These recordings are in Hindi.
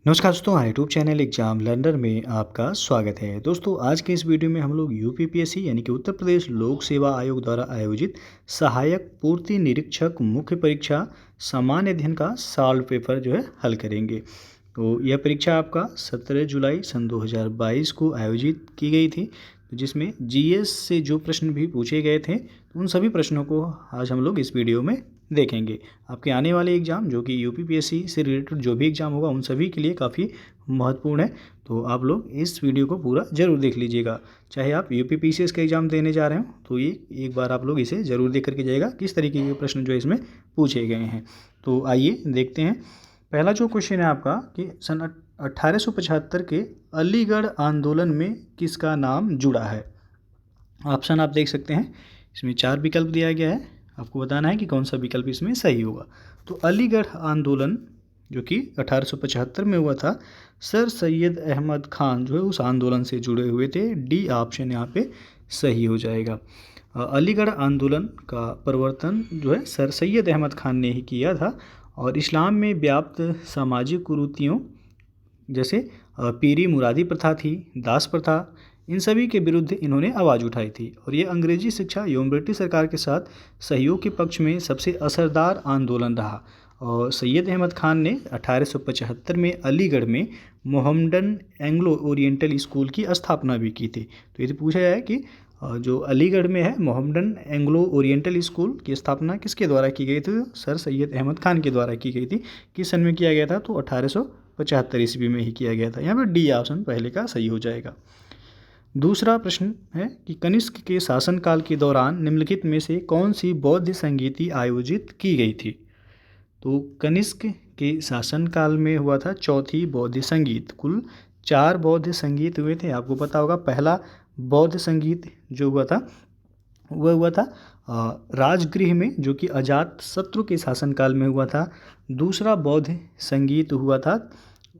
नमस्कार दोस्तों, हमारे यूट्यूब चैनल एग्जाम लर्नर में आपका स्वागत है। दोस्तों, आज के इस वीडियो में हम लोग यूपीपीएससी यानी कि उत्तर प्रदेश लोक सेवा आयोग द्वारा आयोजित सहायक पूर्ति निरीक्षक मुख्य परीक्षा सामान्य अध्ययन का सॉल्व पेपर जो है हल करेंगे। तो यह परीक्षा आपका 17 जुलाई सन 2022 को आयोजित की गई थी, जिसमें जीएस से जो प्रश्न भी पूछे गए थे उन सभी प्रश्नों को आज हम लोग इस वीडियो में देखेंगे। आपके आने वाले एग्ज़ाम जो कि यूपीपीएससी से रिलेटेड जो भी एग्ज़ाम होगा उन सभी के लिए काफ़ी महत्वपूर्ण है। तो आप लोग इस वीडियो को पूरा ज़रूर देख लीजिएगा। चाहे आप यूपीपीसीएस का एग्ज़ाम देने जा रहे हो तो ये एक बार आप लोग इसे ज़रूर देख करके जाइएगा किस तरीके के प्रश्न जो है इसमें पूछे गए हैं। तो आइए देखते हैं। पहला जो क्वेश्चन है आपका कि सन 1875 के अलीगढ़ आंदोलन में किसका नाम जुड़ा है। ऑप्शन आप देख सकते हैं, इसमें 4 विकल्प दिया गया है। आपको बताना है कि कौन सा विकल्प इसमें सही होगा। तो अलीगढ़ आंदोलन जो कि 1875 में हुआ था, सर सैयद अहमद खान जो है उस आंदोलन से जुड़े हुए थे। डी ऑप्शन यहाँ पे सही हो जाएगा। अलीगढ़ आंदोलन का प्रवर्तन जो है सर सैयद अहमद खान ने ही किया था और इस्लाम में व्याप्त सामाजिक कुरीतियों जैसे पीरी मुरादी प्रथा थी, दास प्रथा, इन सभी के विरुद्ध इन्होंने आवाज़ उठाई थी और ये अंग्रेजी शिक्षा एवं ब्रिटिश सरकार के साथ सहयोग के पक्ष में सबसे असरदार आंदोलन रहा। और सैयद अहमद खान ने 1875 में अलीगढ़ में मोहम्मडन एंग्लो ओरिएंटल स्कूल की स्थापना भी की थी। तो ये पूछा जाए कि जो अलीगढ़ में है मोहम्मडन एंग्लो ओरिएंटल स्कूल की स्थापना किसके द्वारा की गई थी? सर सैयद अहमद खान के द्वारा की गई थी। किस सन में किया गया था? तो 1875 ईस्वी में ही किया गया था। यहाँ पर डी ऑप्शन पहले का सही हो जाएगा। दूसरा प्रश्न है कि कनिष्क के शासनकाल के दौरान निम्नलिखित में से कौन सी बौद्ध संगीति आयोजित की गई थी? तो कनिष्क के शासनकाल में हुआ था चौथी बौद्ध संगीत। कुल 4 बौद्ध संगीत हुए थे। आपको पता होगा पहला बौद्ध संगीत जो हुआ था वह हुआ था राजगृह में, जो कि अजात शत्रु के शासनकाल में हुआ था। दूसरा बौद्ध संगीत हुआ था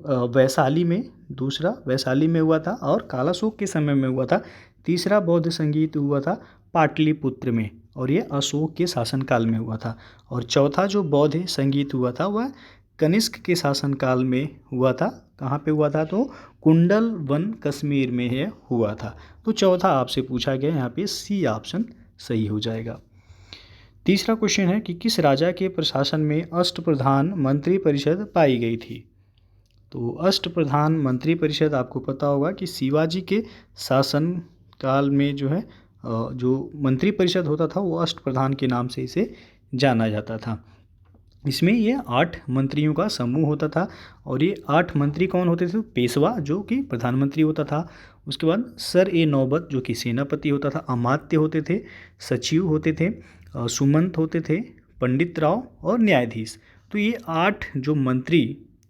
वैशाली में, दूसरा वैशाली में हुआ था और कालाशोक के समय में हुआ था। तीसरा बौद्ध संगीत हुआ था पाटलिपुत्र में और ये अशोक के शासनकाल में हुआ था। और चौथा जो बौद्ध संगीत हुआ था वह कनिष्क के शासनकाल में हुआ था। कहाँ पे हुआ था? तो कुंडल वन कश्मीर में यह हुआ था। तो चौथा आपसे पूछा गया, यहाँ पे सी ऑप्शन सही हो जाएगा। तीसरा क्वेश्चन है कि किस राजा के प्रशासन में अष्टप्रधान मंत्री परिषद पाई गई थी? तो अष्टप्रधान मंत्री परिषद आपको पता होगा कि शिवाजी के शासन काल में जो है जो मंत्री परिषद होता था वो अष्टप्रधान के नाम से इसे जाना जाता था। इसमें ये 8 मंत्रियों का समूह होता था और ये 8 मंत्री कौन होते थे? पेशवा जो कि प्रधानमंत्री होता था, उसके बाद सर ए नौबत जो कि सेनापति होता था, अमात्य होते थे, सचिव होते थे, सुमंत होते थे, पंडित राव और न्यायाधीश। तो ये 8 जो मंत्री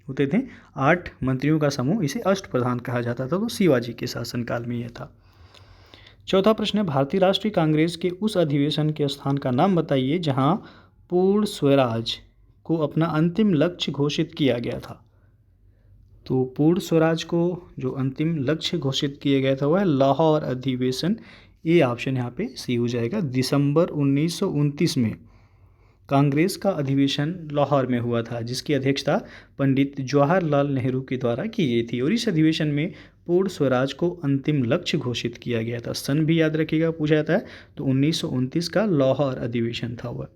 होते थे, 8 मंत्रियों का समूह, इसे अष्टप्रधान कहा जाता था। तो शिवाजी के शासनकाल में यह था। चौथा प्रश्न है भारतीय राष्ट्रीय कांग्रेस के उस अधिवेशन के स्थान का नाम बताइए जहां पूर्ण स्वराज को अपना अंतिम लक्ष्य घोषित किया गया था। तो पूर्ण स्वराज को जो अंतिम लक्ष्य घोषित किया गया था वह लाहौर अधिवेशन। ये ऑप्शन यहाँ पे सी हो जाएगा। दिसंबर 1929 में कांग्रेस का अधिवेशन लाहौर में हुआ था, जिसकी अध्यक्षता पंडित जवाहरलाल नेहरू के द्वारा की गई थी और इस अधिवेशन में पूर्ण स्वराज को अंतिम लक्ष्य घोषित किया गया था। सन भी याद रखिएगा, पूछा जाता है। तो 1929 का लाहौर अधिवेशन था वह।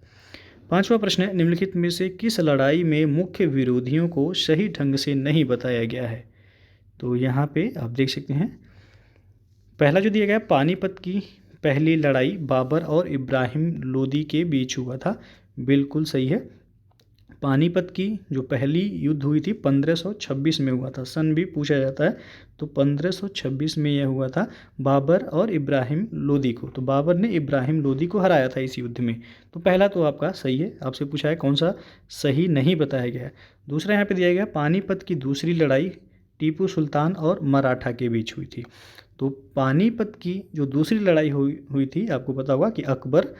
पांचवा प्रश्न है निम्नलिखित में से किस लड़ाई में मुख्य विरोधियों को सही ढंग से नहीं बताया गया है? तो यहाँ पे आप देख सकते हैं पहला जो दिया गया पानीपत की पहली लड़ाई बाबर और इब्राहिम लोदी के बीच हुआ था। बिल्कुल सही है। पानीपत की जो पहली युद्ध हुई थी 1526 में हुआ था। सन भी पूछा जाता है। तो 1526 में यह हुआ था बाबर और इब्राहिम लोदी को। तो बाबर ने इब्राहिम लोदी को हराया था इस युद्ध में। तो पहला तो आपका सही है। आपसे पूछा है कौन सा सही नहीं बताया गया है। दूसरा यहाँ पे दिया गया पानीपत की दूसरी लड़ाई टीपू सुल्तान और मराठा के बीच हुई थी। तो पानीपत की जो दूसरी लड़ाई हुई थी आपको पता होगा कि अकबर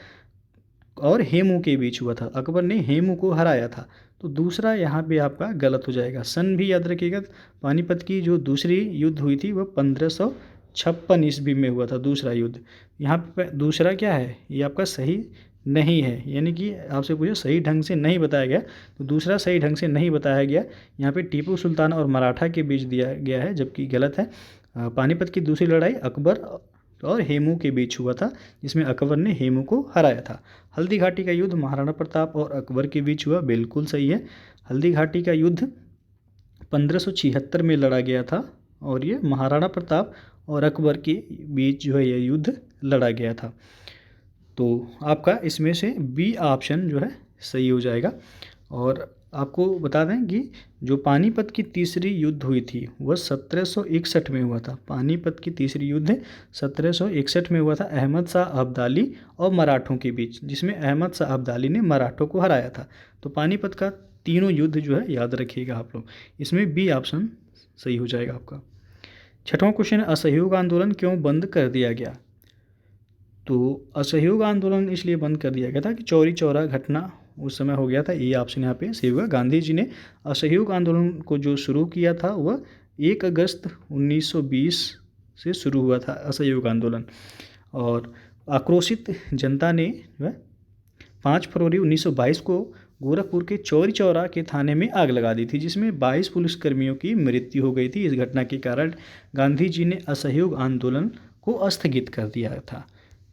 और हेमू के बीच हुआ था। अकबर ने हेमू को हराया था। तो दूसरा यहाँ पे आपका गलत हो जाएगा। सन भी याद रखिएगा। पानीपत की जो दूसरी युद्ध हुई थी वह 1556 ईस्वी में हुआ था दूसरा युद्ध। यहाँ पे दूसरा क्या है, ये आपका सही नहीं है, यानी कि आपसे पूछा सही ढंग से नहीं बताया गया, तो दूसरा सही ढंग से नहीं बताया गया। यहाँ पे टीपू सुल्तान और मराठा के बीच दिया गया है, जबकि गलत है। पानीपत की दूसरी लड़ाई अकबर और हेमू के बीच हुआ था, जिसमें अकबर ने हेमू को हराया था। हल्दी घाटी का युद्ध महाराणा प्रताप और अकबर के बीच हुआ, बिल्कुल सही है। हल्दी घाटी का युद्ध 1576 में लड़ा गया था और ये महाराणा प्रताप और अकबर के बीच जो है ये युद्ध लड़ा गया था। तो आपका इसमें से बी ऑप्शन जो है सही हो जाएगा। और आपको बता दें कि जो पानीपत की तीसरी युद्ध हुई थी वह 1761 में हुआ था। पानीपत की तीसरी युद्ध 1761 में हुआ था, अहमद शाह अब्दाली और मराठों के बीच, जिसमें अहमद शाह अब्दाली ने मराठों को हराया था। तो पानीपत का तीनों युद्ध जो है याद रखिएगा आप लोग, इसमें बी ऑप्शन सही हो जाएगा आपका। छठवां क्वेश्चन, असहयोग आंदोलन क्यों बंद कर दिया गया? तो असहयोग आंदोलन इसलिए बंद कर दिया गया था कि चौरी चौरा घटना उस समय हो गया था। ये ऑप्शन यहाँ पे सही होगा। गांधी जी ने असहयोग आंदोलन को जो शुरू किया था वह 1 अगस्त 1920 से शुरू हुआ था असहयोग आंदोलन, और आक्रोशित जनता ने जो है 5 फरवरी 1922 को गोरखपुर के चौरी चौरा के थाने में आग लगा दी थी, जिसमें 22 पुलिसकर्मियों की मृत्यु हो गई थी। इस घटना के कारण गांधी जी ने असहयोग आंदोलन को स्थगित कर दिया था।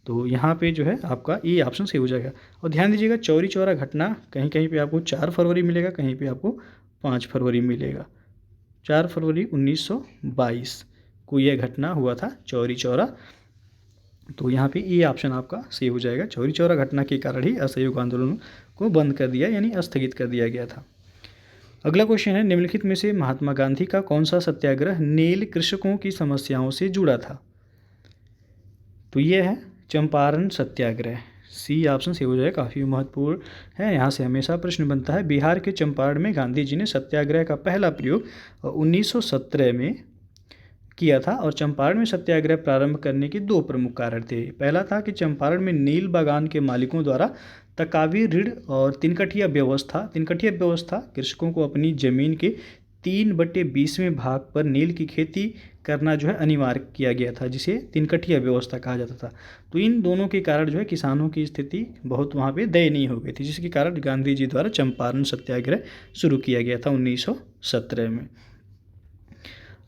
तो यहाँ पे जो है आपका ये ऑप्शन सही हो जाएगा। और ध्यान दीजिएगा, चौरी चौरा घटना कहीं कहीं पे आपको 4 फरवरी मिलेगा, कहीं पे आपको 5 फरवरी मिलेगा। 4 फरवरी 1922 को यह घटना हुआ था चौरी चौरा। तो यहाँ पे ये ऑप्शन आपका सही हो जाएगा। चौरी चौरा घटना के कारण ही असहयोग आंदोलन को बंद कर दिया, यानी स्थगित कर दिया गया था। अगला क्वेश्चन है, निम्नलिखित में से महात्मा गांधी का कौन सा सत्याग्रह नील कृषकों की समस्याओं से जुड़ा था? तो ये है चंपारण सत्याग्रह। सी ऑप्शन सही हो जाएगा, काफ़ी महत्वपूर्ण है, यहाँ से हमेशा प्रश्न बनता है। बिहार के चंपारण में गांधी जी ने सत्याग्रह का पहला प्रयोग 1917 में किया था, और चंपारण में सत्याग्रह प्रारंभ करने के 2 प्रमुख कारण थे। पहला था कि चंपारण में नील बागान के मालिकों द्वारा तकावी ऋण और तिनकठिया व्यवस्था कृषकों को अपनी जमीन के 3/20वें भाग पर नील की खेती करना जो है अनिवार्य किया गया था, जिसे तिनकठिया व्यवस्था कहा जाता था। तो इन दोनों के कारण जो है किसानों की स्थिति बहुत वहाँ पे दयनीय हो गई थी, जिसके कारण गांधी जी द्वारा चंपारण सत्याग्रह शुरू किया गया था 1917 में।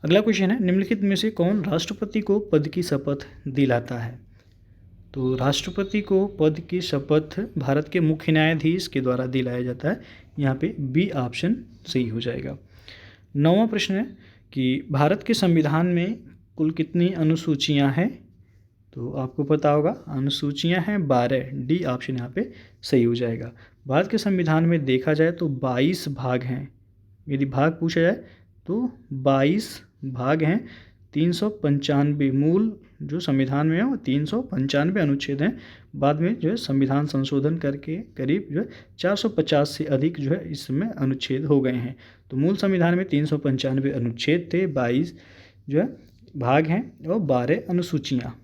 अगला क्वेश्चन है, निम्नलिखित में से कौन राष्ट्रपति को पद की शपथ दिलाता है? तो राष्ट्रपति को पद की शपथ भारत के मुख्य न्यायाधीश के द्वारा दिलाया जाता है। यहाँ पे बी ऑप्शन सही हो जाएगा। 9वां प्रश्न है कि भारत के संविधान में कुल कितनी अनुसूचियाँ हैं? तो आपको पता होगा अनुसूचियाँ हैं 12। डी ऑप्शन यहाँ पे सही हो जाएगा। भारत के संविधान में देखा जाए तो 22 भाग हैं। यदि भाग पूछा जाए तो 22 भाग हैं। 395 मूल जो संविधान में है वो 395 अनुच्छेद हैं। बाद में जो है संविधान संशोधन करके करीब जो है 450 से अधिक जो है इसमें अनुच्छेद हो गए हैं। तो मूल संविधान में 395 अनुच्छेद थे, 22 जो है भाग हैं और 12 अनुसूचियाँ।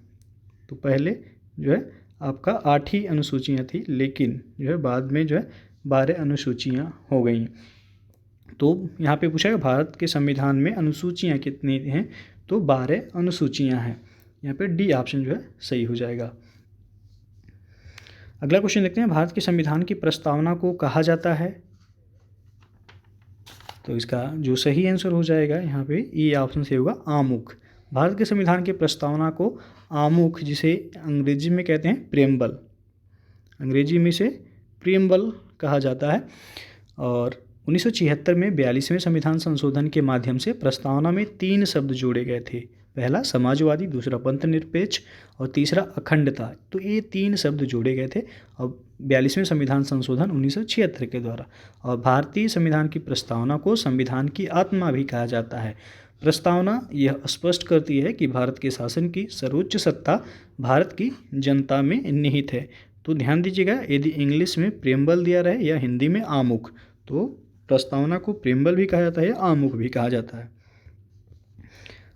तो पहले जो है आपका 8 ही अनुसूचियाँ थी, लेकिन जो है बाद में जो है 12 अनुसूचियाँ हो गई। तो यहाँ पे पूछा है भारत के संविधान में अनुसूचियाँ कितनी हैं? तो 12 अनुसूचियाँ हैं। यहाँ पे डी ऑप्शन जो है सही हो जाएगा। अगला क्वेश्चन देखते हैं, भारत के संविधान की प्रस्तावना को कहा जाता है? तो इसका जो सही आंसर हो जाएगा यहाँ पे ये ऑप्शन सही होगा, आमुख। भारत के संविधान की प्रस्तावना को आमुख, जिसे अंग्रेजी में कहते हैं प्रेम्बल, अंग्रेजी में से प्रेम्बल कहा जाता है। और 1976 में 42वें संविधान संशोधन के माध्यम से प्रस्तावना में 3 शब्द जोड़े गए थे। पहला समाजवादी, दूसरा पंथ निरपेक्ष और तीसरा अखंडता। तो ये 3 शब्द जोड़े गए थे और 42वें संविधान संशोधन 1976 के द्वारा। और भारतीय संविधान की प्रस्तावना को संविधान की आत्मा भी कहा जाता है। प्रस्तावना यह स्पष्ट करती है कि भारत के शासन की सर्वोच्च सत्ता भारत की जनता में निहित है। तो ध्यान दीजिएगा, यदि इंग्लिश में प्रेम्बल दिया रहे या हिंदी में आमुख, तो प्रस्तावना को प्रेम्बल भी कहा जाता है या आमुख भी कहा जाता है।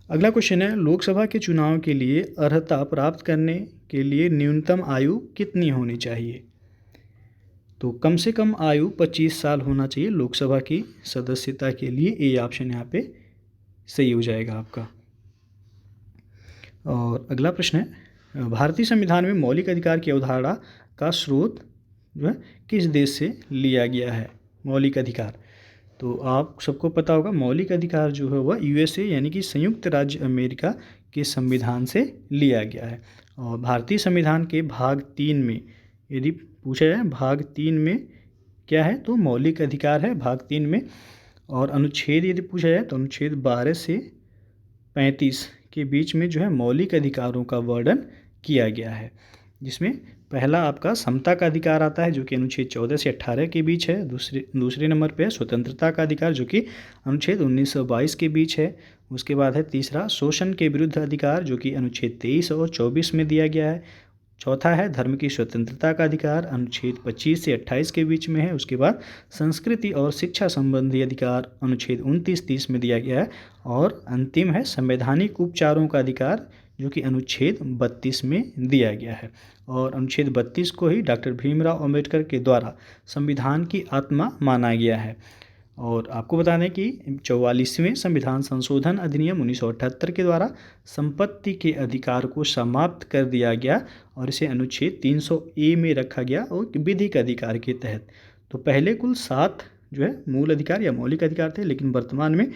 अगला क्वेश्चन है, लोकसभा के चुनाव के लिए अर्हता प्राप्त करने के लिए न्यूनतम आयु कितनी होनी चाहिए? तो कम से कम आयु 25 साल होना चाहिए लोकसभा की सदस्यता के लिए। ये ऑप्शन यहाँ पे सही हो जाएगा आपका। और अगला प्रश्न है, भारतीय संविधान में मौलिक अधिकार की अवधारणा का स्रोत जो है किस देश से लिया गया है मौलिक अधिकार। तो आप सबको पता होगा मौलिक अधिकार जो है वह यूएसए यानी कि संयुक्त राज्य अमेरिका के संविधान से लिया गया है। और भारतीय संविधान के भाग 3 में यदि पूछा जाए भाग 3 में क्या है तो मौलिक अधिकार है भाग 3 में। और अनुच्छेद यदि पूछा जाए तो अनुच्छेद 12 से 35 के बीच में जो है मौलिक अधिकारों का वर्णन किया गया है, जिसमें पहला आपका समता का अधिकार आता है जो कि अनुच्छेद 14 से 18 के बीच है। दूसरे नंबर पे है स्वतंत्रता का अधिकार जो कि अनुच्छेद 19 से 22 के बीच है। उसके बाद है तीसरा शोषण के विरुद्ध अधिकार जो कि अनुच्छेद 23 और 24 में दिया गया है। चौथा है धर्म की स्वतंत्रता का अधिकार अनुच्छेद 25 से 28 के बीच में है। उसके बाद संस्कृति और शिक्षा संबंधी अधिकार अनुच्छेद 29-30 में दिया गया है। और अंतिम है संवैधानिक उपचारों का अधिकार जो कि अनुच्छेद 32 में दिया गया है। और अनुच्छेद 32 को ही डॉक्टर भीमराव अंबेडकर के द्वारा संविधान की आत्मा माना गया है। और आपको बता दें कि 44वें संविधान संशोधन अधिनियम 1978 के द्वारा संपत्ति के अधिकार को समाप्त कर दिया गया और इसे अनुच्छेद 300A में रखा गया और विधिक अधिकार के तहत। तो पहले कुल 7 जो है मूल अधिकार या मौलिक अधिकार थे, लेकिन वर्तमान में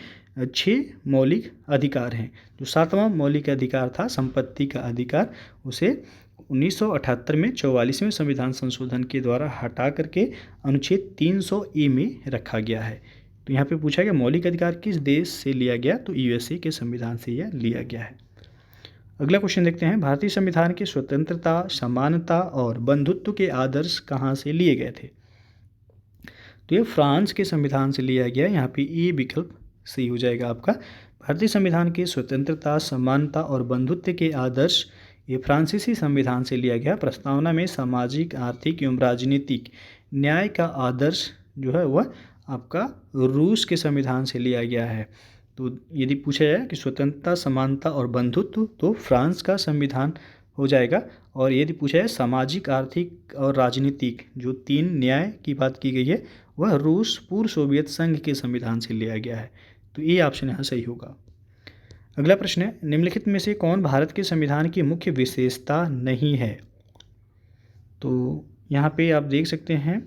6 मौलिक अधिकार हैं। जो 7वां मौलिक अधिकार था संपत्ति का अधिकार, उसे 1978 में 44वें संविधान संशोधन के द्वारा हटा करके अनुच्छेद 300A में रखा गया है। तो यहाँ पे पूछा गया मौलिक अधिकार किस देश से लिया गया, तो यूएसए के संविधान से यह लिया गया है। अगला क्वेश्चन देखते हैं, भारतीय संविधान की स्वतंत्रता, समानता और बंधुत्व के आदर्श कहाँ से लिए गए थे। तो ये फ्रांस के संविधान से लिया गया है। यहाँ पे ए विकल्प सही हो जाएगा आपका। भारतीय संविधान की स्वतंत्रता, समानता और बंधुत्व के आदर्श ये फ्रांसीसी संविधान से लिया गया। प्रस्तावना में सामाजिक, आर्थिक एवं राजनीतिक न्याय का आदर्श जो है वह आपका रूस के संविधान से लिया गया है। तो यदि पूछा जाए कि स्वतंत्रता, समानता और बंधुत्व तो फ्रांस का संविधान हो जाएगा। और यदि पूछा जाए सामाजिक, आर्थिक और राजनीतिक जो 3 न्याय की बात की गई है वह रूस पूर्व सोवियत संघ के संविधान से लिया गया है। तो ये ऑप्शन यहाँ सही होगा। अगला प्रश्न है, निम्नलिखित में से कौन भारत के संविधान की मुख्य विशेषता नहीं है। तो यहाँ पे आप देख सकते हैं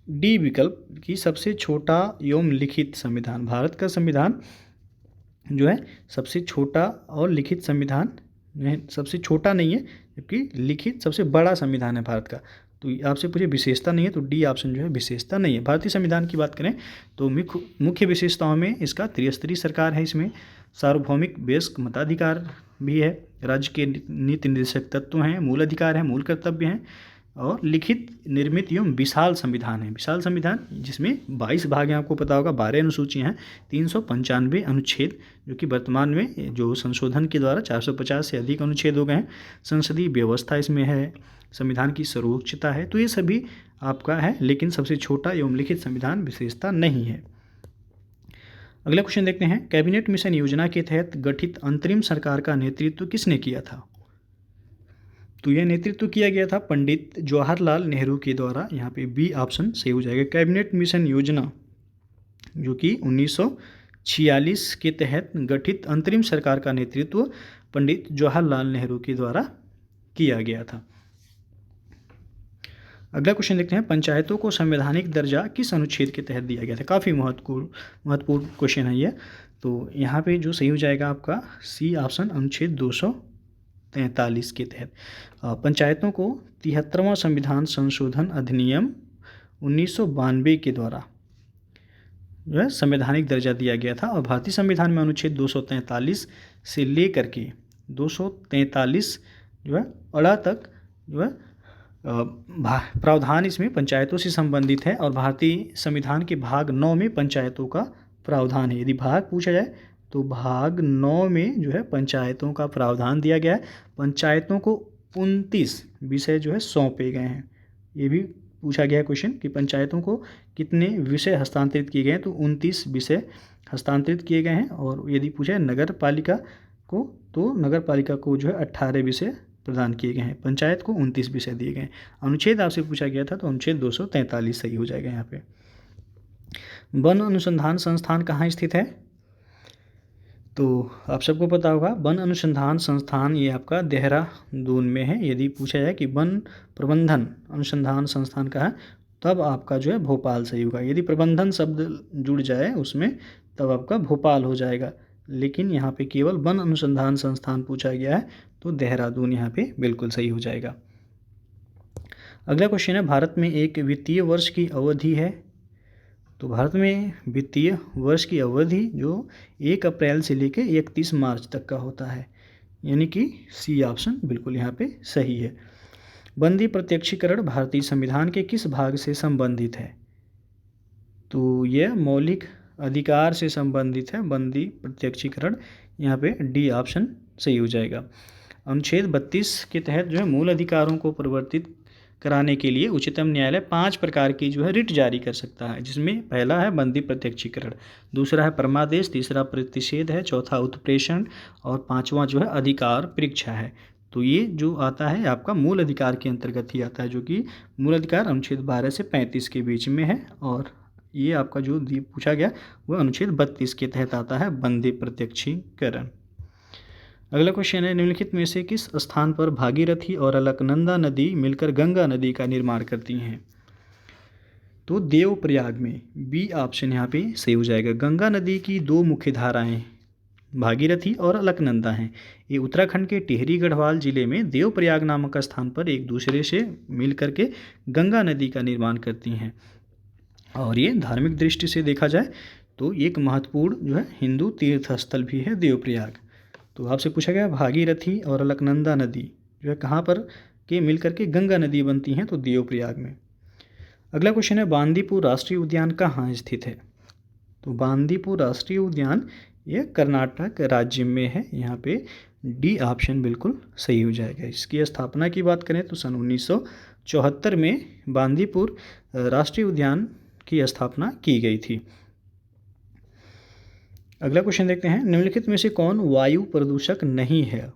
डी विकल्प की सबसे छोटा एवं लिखित संविधान। भारत का संविधान जो है सबसे छोटा और लिखित संविधान सबसे छोटा नहीं है, जबकि लिखित सबसे बड़ा संविधान है भारत का। तो आपसे पूछे विशेषता नहीं है तो डी ऑप्शन जो है विशेषता नहीं है। भारतीय संविधान की बात करें तो मुख्य विशेषताओं में इसका त्रिस्तरीय सरकार है, इसमें सार्वभौमिक वयस्क मताधिकार भी है, राज्य के नीति निर्देशक तत्व हैं, मूल अधिकार हैं, मूल कर्तव्य हैं और लिखित, निर्मित एवं विशाल संविधान है। विशाल संविधान जिसमें 22 भाग हैं, आपको पता होगा, 12 अनुसूचियाँ हैं, 395 अनुच्छेद जो कि वर्तमान में जो संशोधन के द्वारा 450 से अधिक अनुच्छेद हो गए हैं। संसदीय व्यवस्था इसमें है, संविधान की सर्वोच्चता है। तो ये सभी आपका है, लेकिन सबसे छोटा एवं लिखित संविधान विशेषता नहीं है। अगला क्वेश्चन देखते हैं, कैबिनेट मिशन योजना के तहत गठित अंतरिम सरकार का नेतृत्व किसने किया था। तो यह नेतृत्व किया गया था पंडित जवाहरलाल नेहरू के द्वारा। यहाँ पे बी ऑप्शन सही हो जाएगा। कैबिनेट मिशन योजना जो कि 1946 के तहत गठित अंतरिम सरकार का नेतृत्व पंडित जवाहरलाल नेहरू के द्वारा किया गया था। अगला क्वेश्चन देखते हैं, पंचायतों को संवैधानिक दर्जा किस अनुच्छेद के तहत दिया गया था। काफ़ी महत्वपूर्ण क्वेश्चन है यह। तो यहाँ पे जो सही हो जाएगा आपका सी ऑप्शन अनुच्छेद 243 के तहत। पंचायतों को 73वां संविधान संशोधन अधिनियम 1992 के द्वारा जो है संवैधानिक दर्जा दिया गया था। और भारतीय संविधान में अनुच्छेद 243 से लेकर के 243 जो है अड़ा तक जो है प्रावधान इसमें पंचायतों से संबंधित है। और भारतीय संविधान के भाग 9 में पंचायतों का प्रावधान है। यदि भाग पूछा जाए तो भाग 9 में जो है पंचायतों का प्रावधान दिया गया है। पंचायतों को 29 विषय जो है सौंपे गए हैं। ये भी पूछा गया है क्वेश्चन कि पंचायतों को कितने विषय हस्तांतरित किए गए हैं, तो 29 विषय हस्तांतरित किए गए हैं। और यदि पूछा है नगर पालिका को, तो नगर पालिका को जो है 18 विषय प्रदान किए गए हैं। पंचायत को 29 विषय दिए गए हैं। अनुच्छेद आपसे पूछा गया था तो अनुच्छेद 243 सही हो जाएगा यहाँ पे। वन अनुसंधान संस्थान कहाँ स्थित है। तो आप सबको पता होगा वन अनुसंधान संस्थान ये आपका देहरादून में है। यदि पूछा जाए कि वन प्रबंधन अनुसंधान संस्थान कहाँ है, तब आपका जो है भोपाल सही होगा। यदि प्रबंधन शब्द जुड़ जाए उसमें तब आपका भोपाल हो जाएगा, लेकिन यहाँ पे केवल वन अनुसंधान संस्थान पूछा गया है तो देहरादून यहाँ पे बिल्कुल सही हो जाएगा। अगला क्वेश्चन है, भारत में एक वित्तीय वर्ष की अवधि है। तो भारत में वित्तीय वर्ष की अवधि जो 1 अप्रैल से लेकर 31 मार्च तक का होता है, यानी कि सी ऑप्शन बिल्कुल यहाँ पे सही है। बंदी प्रत्यक्षीकरण भारतीय संविधान के किस भाग से संबंधित है? तो यह मौलिक अधिकार से संबंधित है। बंदी प्रत्यक्षीकरण यहाँ पे डी ऑप्शन सही हो जाएगा। अनुच्छेद 32 के तहत जो है मूल अधिकारों को परिवर्तित कराने के लिए उच्चतम न्यायालय 5 प्रकार की जो है रिट जारी कर सकता है, जिसमें पहला है बंदी प्रत्यक्षीकरण, दूसरा है परमादेश, तीसरा प्रतिषेध है, चौथा उत्प्रेषण और पांचवा जो है अधिकार परीक्षा है। तो ये जो आता है आपका मूल अधिकार के अंतर्गत ही आता है, जो कि मूल अधिकार अनुच्छेद 12 से 35 के बीच में है, और ये आपका जो पूछा गया वह अनुच्छेद 32 के तहत आता है बंदी प्रत्यक्षीकरण। अगला क्वेश्चन है, निम्नलिखित में से किस स्थान पर भागीरथी और अलकनंदा नदी मिलकर गंगा नदी का निर्माण करती हैं? तो देवप्रयाग में, बी ऑप्शन यहाँ पे सही हो जाएगा। गंगा नदी की 2 मुख्य धाराएं भागीरथी और अलकनंदा हैं। ये उत्तराखंड के टिहरी गढ़वाल जिले में देवप्रयाग नामक स्थान पर एक दूसरे से मिल करके गंगा नदी का निर्माण करती हैं, और ये धार्मिक दृष्टि से देखा जाए तो एक महत्वपूर्ण जो है हिंदू तीर्थ स्थल भी है देवप्रयाग। तो आपसे पूछा गया भागीरथी और अलकनंदा नदी जो है कहाँ पर के मिल करके गंगा नदी बनती हैं? तो देवप्रयाग में। अगला क्वेश्चन है, बांदीपुर राष्ट्रीय उद्यान कहाँ स्थित है? तो बांदीपुर राष्ट्रीय उद्यान ये कर्नाटक राज्य में है। यहाँ पे डी ऑप्शन बिल्कुल सही हो जाएगा। इसकी स्थापना की बात करें तो सन 1974 में बांदीपुर राष्ट्रीय उद्यान की स्थापना की गई थी। अगला क्वेश्चन देखते हैं, निम्नलिखित में से कौन वायु प्रदूषक नहीं है?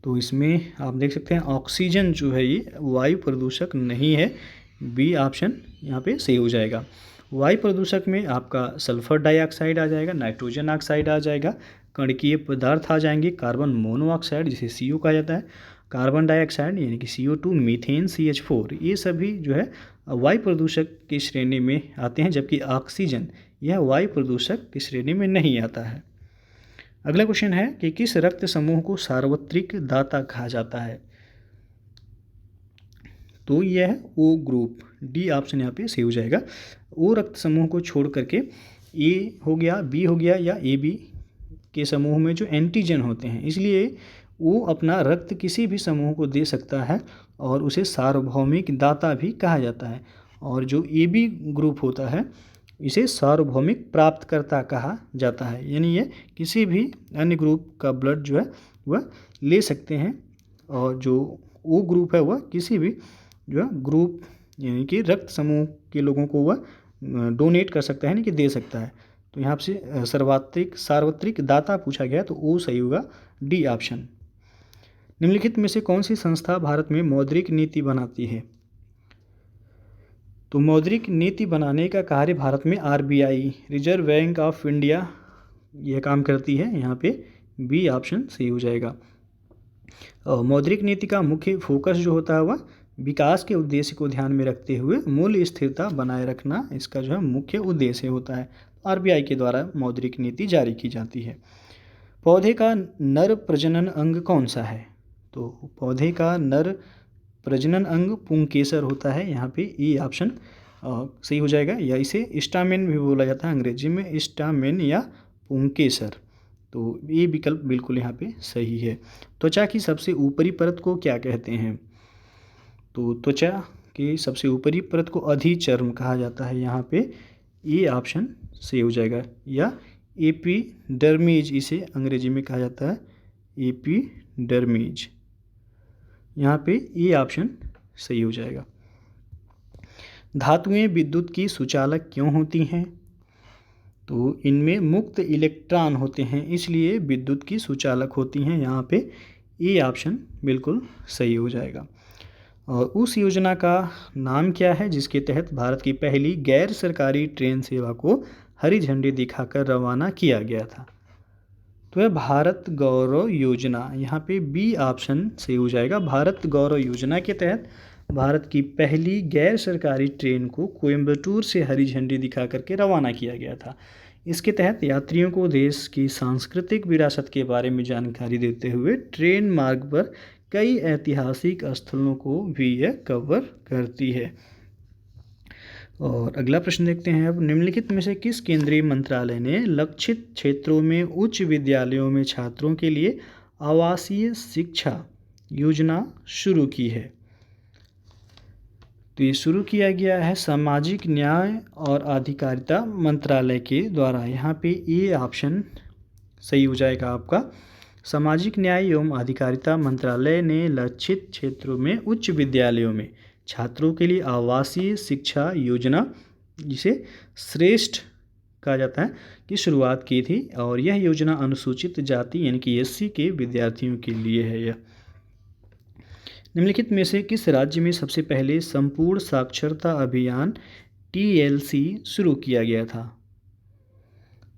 तो इसमें आप देख सकते हैं ऑक्सीजन जो है ये वायु प्रदूषक नहीं है। बी ऑप्शन यहाँ पे सही हो जाएगा। वायु प्रदूषक में आपका सल्फर डाइऑक्साइड आ जाएगा, नाइट्रोजन ऑक्साइड आ जाएगा, कणकीय पदार्थ आ जाएंगे, कार्बन मोनोऑक्साइड जिसे CO कहा जाता है, कार्बन डाइऑक्साइड यानी कि CO2, मीथेन CH4, ये सभी जो है वायु प्रदूषक की श्रेणी में आते हैं, जबकि ऑक्सीजन यह वायु प्रदूषक की श्रेणी में नहीं आता है। अगला क्वेश्चन है कि किस रक्त समूह को सार्वत्रिक दाता कहा जाता है? तो यह है O ग्रुप। डी ऑप्शन यहाँ पे सही हो जाएगा। O रक्त समूह को छोड़ करके A हो गया, B हो गया या AB के समूह में जो एंटीजन होते हैं, इसलिए वो अपना रक्त किसी भी समूह को दे सकता है और उसे सार्वभौमिक दाता भी कहा जाता है। और जो AB ग्रुप होता है इसे सार्वभौमिक प्राप्तकर्ता कहा जाता है, यानी ये किसी भी अन्य ग्रुप का ब्लड जो है वह ले सकते हैं, और जो O ग्रुप है वह किसी भी जो है ग्रुप यानी कि रक्त समूह के लोगों को वह डोनेट कर सकता है, यानी कि दे सकता है। तो यहाँ से सार्वत्रिक दाता पूछा गया तो O सही होगा, डी ऑप्शन। निम्नलिखित में से कौन सी संस्था भारत में मौद्रिक नीति बनाती है? तो मौद्रिक नीति बनाने का कार्य भारत में RBI reserve bank of India यह काम करती है। यहाँ पे बी ऑप्शन सही हो जाएगा। और मौद्रिक नीति का मुख्य फोकस जो होता है वह विकास के उद्देश्य को ध्यान में रखते हुए मूल्य स्थिरता बनाए रखना, इसका जो है मुख्य उद्देश्य होता है। RBI के द्वारा मौद्रिक नीति जारी की जाती है। पौधे का नर प्रजनन अंग कौन सा है? तो पौधे का नर प्रजनन अंग पुंकेसर होता है। यहाँ पे ई ऑप्शन सही हो जाएगा, या इसे स्टामेन भी बोला जाता है अंग्रेजी में, स्टामेन या पुंकेसर। तो ये विकल्प बिल्कुल यहाँ पे सही है। त्वचा की सबसे ऊपरी परत को क्या कहते हैं? तो त्वचा की सबसे ऊपरी परत को अधिचर्म कहा जाता है। यहाँ पे ये ऑप्शन सही हो जाएगा, या एपिडर्मिज इसे अंग्रेजी में कहा जाता है, एपिडर्मिज। यहाँ पे ये ऑप्शन सही हो जाएगा। धातुएं विद्युत की सुचालक क्यों होती हैं? तो इनमें मुक्त इलेक्ट्रॉन होते हैं, इसलिए विद्युत की सुचालक होती हैं। यहाँ पे ये ऑप्शन बिल्कुल सही हो जाएगा। और उस योजना का नाम क्या है जिसके तहत भारत की पहली गैर सरकारी ट्रेन सेवा को हरी झंडी दिखाकर रवाना किया गया था? तो है भारत गौरव योजना, यहाँ पे बी ऑप्शन सही हो जाएगा। भारत गौरव योजना के तहत भारत की पहली गैर सरकारी ट्रेन को कोयम्बटूर से हरी झंडी दिखा करके रवाना किया गया था। इसके तहत यात्रियों को देश की सांस्कृतिक विरासत के बारे में जानकारी देते हुए ट्रेन मार्ग पर कई ऐतिहासिक स्थलों को भी यह कवर करती है। और अगला प्रश्न देखते हैं अब, निम्नलिखित में से किस केंद्रीय मंत्रालय ने लक्षित क्षेत्रों में उच्च विद्यालयों में छात्रों के लिए आवासीय शिक्षा योजना शुरू की है? तो ये शुरू किया गया है सामाजिक न्याय और अधिकारिता मंत्रालय के द्वारा। यहाँ पे ए ऑप्शन सही हो जाएगा आपका। सामाजिक न्याय एवं अधिकारिता मंत्रालय ने लक्षित क्षेत्रों में उच्च विद्यालयों में छात्रों के लिए आवासीय शिक्षा योजना, जिसे श्रेष्ठ कहा जाता है, की शुरुआत की थी। और यह योजना अनुसूचित जाति यानी कि एससी के विद्यार्थियों के लिए है। यह निम्नलिखित में से किस राज्य में सबसे पहले संपूर्ण साक्षरता अभियान TLC शुरू किया गया था?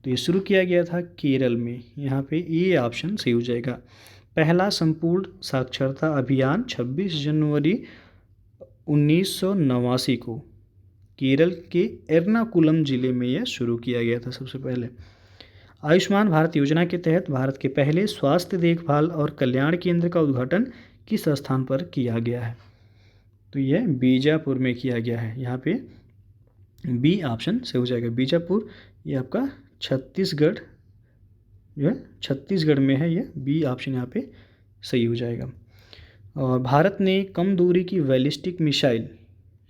तो ये शुरू किया गया था केरल में। यहाँ पे ये ऑप्शन सही हो जाएगा। पहला संपूर्ण साक्षरता अभियान 26 जनवरी 1989 को केरल के एर्नाकुलम जिले में यह शुरू किया गया था सबसे पहले। आयुष्मान भारत योजना के तहत भारत के पहले स्वास्थ्य देखभाल और कल्याण केंद्र का उद्घाटन किस स्थान पर किया गया है? तो यह बीजापुर में किया गया है। यहाँ पे बी ऑप्शन से हो जाएगा बीजापुर। ये आपका छत्तीसगढ़ जो है छत्तीसगढ़ में है। ये बी ऑप्शन यहाँ पे सही हो जाएगा। और भारत ने कम दूरी की बैलिस्टिक मिसाइल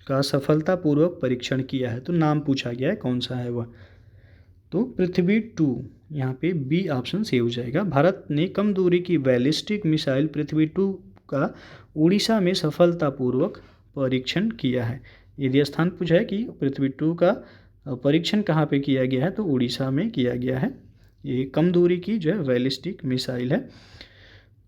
का सफलतापूर्वक परीक्षण किया है, तो नाम पूछा गया है कौन सा है वह? तो पृथ्वी-2, यहाँ पे बी ऑप्शन सही हो जाएगा। भारत ने कम दूरी की बैलिस्टिक मिसाइल पृथ्वी-2 का उड़ीसा में सफलतापूर्वक परीक्षण किया है। यदि स्थान पूछा है कि पृथ्वी-2 का परीक्षण कहाँ पे किया गया है, तो उड़ीसा में किया गया है। ये कम दूरी की जो है बैलिस्टिक मिसाइल है।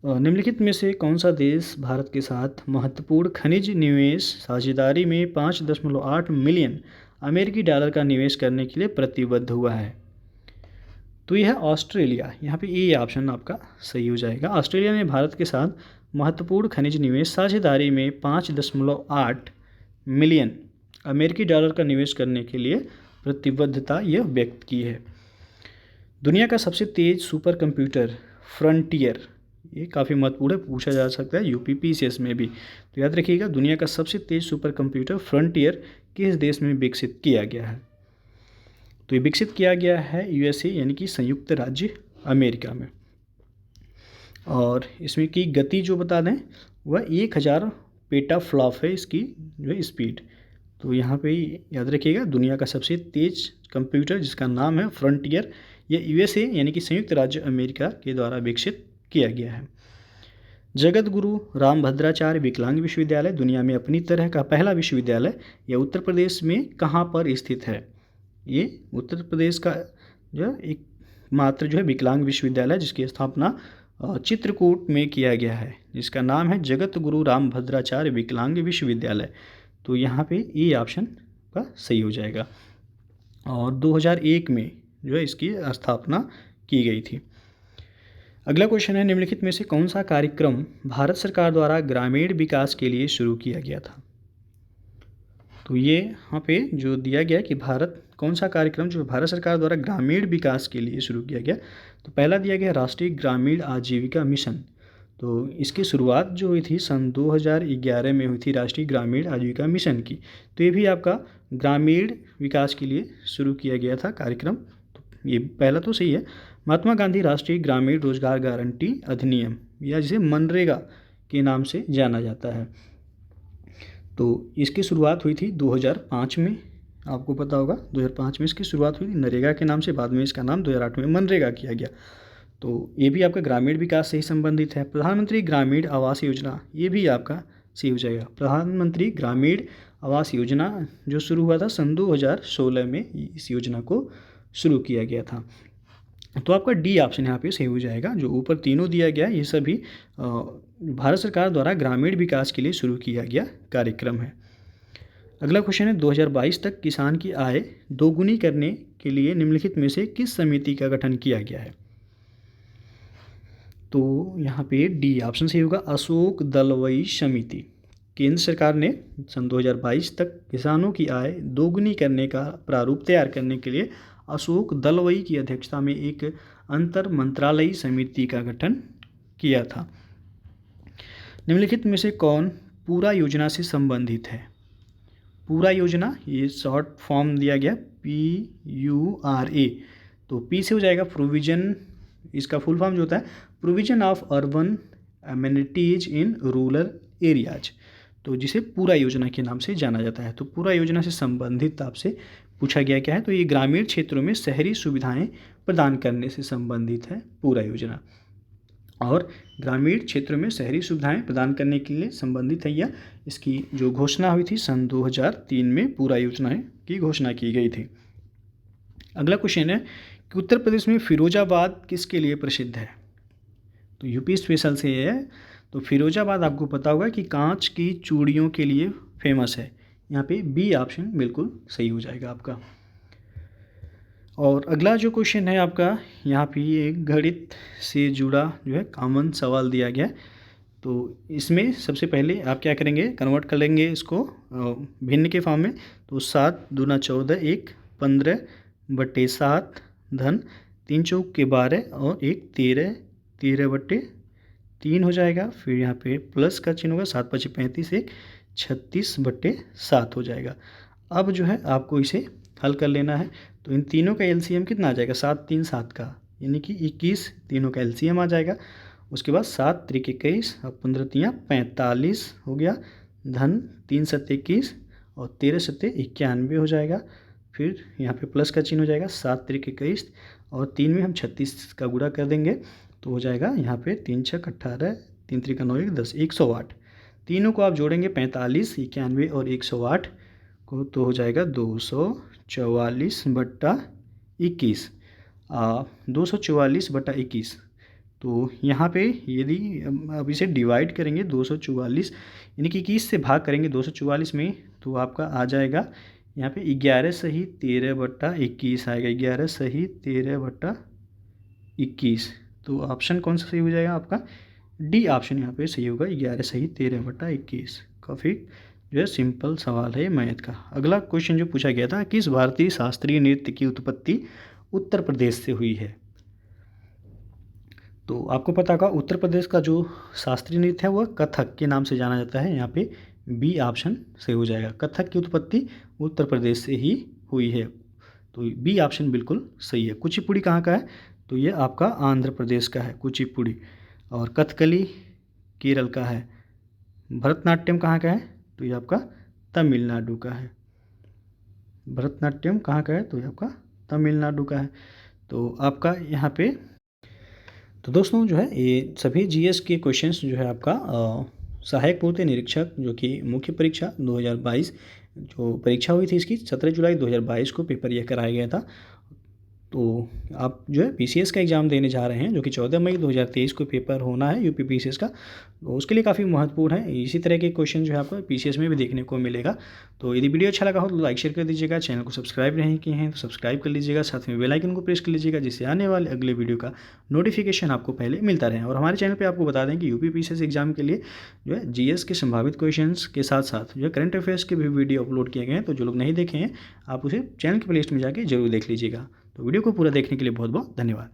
निम्नलिखित में से कौन सा देश भारत के साथ महत्वपूर्ण खनिज निवेश साझेदारी में 5.8 मिलियन अमेरिकी डॉलर का निवेश करने के लिए प्रतिबद्ध हुआ है? तो यह है ऑस्ट्रेलिया। यहाँ पे ए ऑप्शन आपका सही हो जाएगा। ऑस्ट्रेलिया ने भारत के साथ महत्वपूर्ण खनिज निवेश साझेदारी में 5.8 मिलियन अमेरिकी डॉलर का निवेश करने के लिए प्रतिबद्धता यह व्यक्त की है। दुनिया का सबसे तेज सुपर कंप्यूटर फ्रंटियर, ये काफ़ी महत्वपूर्ण है, पूछा जा सकता है यूपीपीसीएस में भी। तो याद रखिएगा, दुनिया का सबसे तेज सुपर कंप्यूटर फ्रंटियर किस देश में विकसित किया गया है? तो ये विकसित किया गया है यूएसए यानी कि संयुक्त राज्य अमेरिका में। और इसमें की गति जो बता दें वह 1000 पेटाफ्लॉप है इसकी जो है स्पीड। तो यहाँ पे याद रखिएगा, दुनिया का सबसे तेज कंप्यूटर जिसका नाम है फ्रंटियर, यह यूएसए यानी कि संयुक्त राज्य अमेरिका के द्वारा विकसित किया गया है। जगत गुरु रामभद्राचार्य विकलांग विश्वविद्यालय दुनिया में अपनी तरह का पहला विश्वविद्यालय यह उत्तर प्रदेश में कहाँ पर स्थित है? ये उत्तर प्रदेश का जो है एक मात्र जो है विकलांग विश्वविद्यालय जिसकी स्थापना चित्रकूट में किया गया है, जिसका नाम है जगत गुरु रामभद्राचार्य विकलांग विश्वविद्यालय। तो यहाँ पे ए ऑप्शन का सही हो जाएगा। और 2001 में जो है इसकी स्थापना की गई थी। अगला क्वेश्चन है, निम्नलिखित में से कौन सा कार्यक्रम भारत सरकार द्वारा ग्रामीण विकास के लिए शुरू किया गया था? तो ये यहाँ पे जो दिया गया कि कौन सा कार्यक्रम जो भारत सरकार द्वारा ग्रामीण विकास के लिए शुरू किया गया, तो पहला दिया गया राष्ट्रीय ग्रामीण आजीविका मिशन। तो इसकी शुरुआत जो हुई थी सन 2011 में हुई थी राष्ट्रीय ग्रामीण आजीविका मिशन की। तो ये भी आपका ग्रामीण विकास के लिए शुरू किया गया था कार्यक्रम। तो ये पहला तो सही है। महात्मा गांधी राष्ट्रीय ग्रामीण रोजगार गारंटी अधिनियम, या जिसे मनरेगा के नाम से जाना जाता है, तो इसकी शुरुआत हुई थी 2005 में। आपको पता होगा 2005 में इसकी शुरुआत हुई थी नरेगा के नाम से, बाद में इसका नाम 2008 में मनरेगा किया गया। तो ये भी आपका ग्रामीण विकास से ही संबंधित है। प्रधानमंत्री ग्रामीण आवास योजना, ये भी आपका सही हो जाएगा। प्रधानमंत्री ग्रामीण आवास योजना जो शुरू हुआ था सन 2016 में, इस योजना को शुरू किया गया था। तो आपका डी ऑप्शन यहाँ पे सही हो जाएगा। जो ऊपर तीनों दिया गया ये सभी भारत सरकार द्वारा ग्रामीण विकास के लिए शुरू किया गया कार्यक्रम है। अगला क्वेश्चन है, 2022 तक किसान की आय दोगुनी करने के लिए निम्नलिखित में से किस समिति का गठन किया गया है? तो यहाँ पे डी ऑप्शन सही होगा, अशोक दलवई समिति। केंद्र सरकार ने सन 2022 तक किसानों की आय दोगुनी करने का प्रारूप तैयार करने के लिए अशोक दलवई की अध्यक्षता में एक अंतर मंत्रालयी समिति का गठन किया था। निम्नलिखित में से कौन पूरा योजना से संबंधित है? पूरा योजना, ये शॉर्ट फॉर्म दिया गया PURA, तो पी से हो जाएगा प्रोविजन, इसका फुल फॉर्म जो होता है provision of urban amenities in rural areas, तो जिसे पूरा योजना के नाम से जाना जाता है। तो पूरा योजना से संबंधित आपसे पूछा गया क्या है, तो ये ग्रामीण क्षेत्रों में शहरी सुविधाएं प्रदान करने से संबंधित है पूरा योजना, और ग्रामीण क्षेत्रों में शहरी सुविधाएं प्रदान करने के लिए संबंधित है यह। इसकी जो घोषणा हुई थी सन 2003 में पूरा योजना की घोषणा की गई थी। अगला क्वेश्चन है कि उत्तर प्रदेश में फिरोजाबाद किसके लिए प्रसिद्ध है? तो यूपी स्पेशल से है। तो फिरोजाबाद आपको पता होगा कि कांच की चूड़ियों के लिए फेमस है। यहाँ पे बी ऑप्शन बिल्कुल सही हो जाएगा आपका। और अगला जो क्वेश्चन है आपका, यहाँ पे एक गणित से जुड़ा जो है कॉमन सवाल दिया गया है। तो इसमें सबसे पहले आप क्या करेंगे, कन्वर्ट कर लेंगे इसको भिन्न के फॉर्म में। तो 7 दूना 14, 1 15/7 धन 3 चौक के 12 और 1 13, 13/3 हो जाएगा। फिर यहाँ पे प्लस का चिन्ह होगा, 7 5 35, 1 36/7 हो जाएगा। अब जो है आपको इसे हल कर लेना है। तो इन तीनों का एलसीएम कितना आ जाएगा, 7 3 7 का, यानी कि 21 तीनों का एलसीएम आ जाएगा। उसके बाद 7 3 21 और 15 3 45 हो गया, धन 3 7 21 और 13 7 91 हो जाएगा। फिर यहाँ पे प्लस का चिन्ह हो जाएगा, 7 3 21 और 3 में हम 36 का गुणा कर देंगे तो हो जाएगा यहाँ पे 3 6 18, 3 3 का 9 1 10, 108। तीनों को आप जोड़ेंगे 45 91 और 108 को, तो हो जाएगा 244/21, 244/21। तो यहाँ पे यदि अब इसे डिवाइड करेंगे 244 यानी कि 21 से भाग करेंगे 244 में, तो आपका आ जाएगा यहाँ पे 11 सही 13/21 आएगा, 11 सही 13/21। तो ऑप्शन कौन सा सही हो जाएगा आपका, डी ऑप्शन यहाँ पे सही होगा, 11 सही 13/21। काफ़ी जो है सिंपल सवाल है मैथ का। अगला क्वेश्चन जो पूछा गया था, किस भारतीय शास्त्रीय नृत्य की उत्पत्ति उत्तर प्रदेश से हुई है? तो आपको पता होगा उत्तर प्रदेश का जो शास्त्रीय नृत्य है वह कथक के नाम से जाना जाता है। यहाँ पे बी ऑप्शन सही हो जाएगा, कथक की उत्पत्ति उत्तर प्रदेश से ही हुई है। तो बी ऑप्शन बिल्कुल सही है। कुचिपुड़ी कहाँ का है? तो ये आपका आंध्र प्रदेश का है कुचिपुड़ी। और कथकली केरल का है। भरतनाट्यम कहाँ का है? तो ये आपका तमिलनाडु का है। भरतनाट्यम कहाँ का है? तो ये आपका तमिलनाडु का है। तो आपका यहाँ पे, तो दोस्तों जो है ये सभी जीएस के क्वेश्चंस जो है आपका सहायक पूर्ति निरीक्षक जो कि मुख्य परीक्षा 2022 जो परीक्षा हुई थी इसकी 17 जुलाई 2022 को पेपर यह कराया गया था। तो आप जो है पीसीएस का एग्ज़ाम देने जा रहे हैं जो कि 14 मई 2023 को पेपर होना है यूपी पीसीएस का, तो उसके लिए काफ़ी महत्वपूर्ण है। इसी तरह के क्वेश्चन जो है आपको पीसीएस में भी देखने को मिलेगा। तो यदि वीडियो अच्छा लगा हो तो लाइक शेयर कर दीजिएगा, चैनल को सब्सक्राइब नहीं किए हैं तो सब्सक्राइब कर लीजिएगा, साथ में बेल आइकन को प्रेस कर लीजिएगा जिससे आने वाले अगले वीडियो का नोटिफिकेशन आपको पहले मिलता रहे। और हमारे चैनल पर आपको बता दें कि यूपी पीसीएस एग्जाम के लिए जो है जीएस के संभावित क्वेश्चन के साथ साथ जो है करंट अफेयर्स के भी वीडियो अपलोड किए गए हैं। तो जो लोग नहीं देखे हैं आप उसे चैनल की प्लेलिस्ट में जाके जरूर देख लीजिएगा। तो वीडियो को पूरा देखने के लिए बहुत बहुत धन्यवाद।